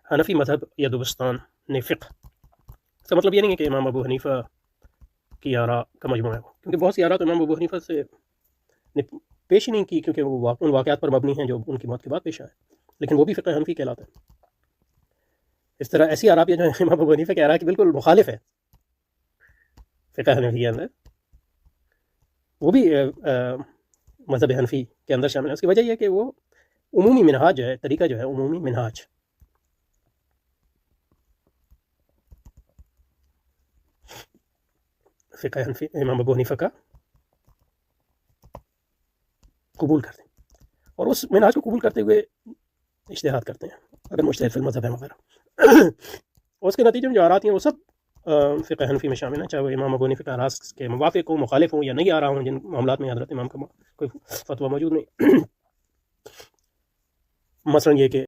حنفی مذہب یا دوبستان نے فقہ، اس کا مطلب یہ نہیں ہے کہ امام ابو حنیفہ کی آراء کا مجموعہ ہے، کیونکہ بہت سی آراء تو امام ابو حنیفہ سے نے پیش ہی نہیں کی، کیونکہ وہ ان واقعات پر مبنی ہیں جو ان کی موت کے بعد پیش آئے، لیکن وہ بھی فقہ حنفی کہلاتا ہے۔ اس طرح ایسی آراء جو امام ابو حنیفہ کی آراء کی بالکل مخالف ہے فقہ حنفی کے اندر، وہ بھی مذہب حنفی کے اندر شامل ہے۔ اس کی وجہ یہ ہے کہ وہ عمومی منہاج جو ہے، طریقہ جو ہے عمومی منہاج، فقہ حنفی امام ابو حنیفہ کا قبول کرتے ہیں، اور اس منہاج کو قبول کرتے ہوئے اجتہاد کرتے ہیں اگر مجتہد فی المذہب ہے وغیرہ، اور اس کے نتیجے میں جو آراء ہیں وہ سب فقہ حنفی میں شامل ہیں، چاہے وہ امام ابو حنیفہ کے آراء کے موافق ہوں، مخالف ہوں، یا نہیں آ رہا ہوں، جن معاملات میں حضرت امام کا کوئی فتویٰ موجود نہیں۔ مثلا یہ کہ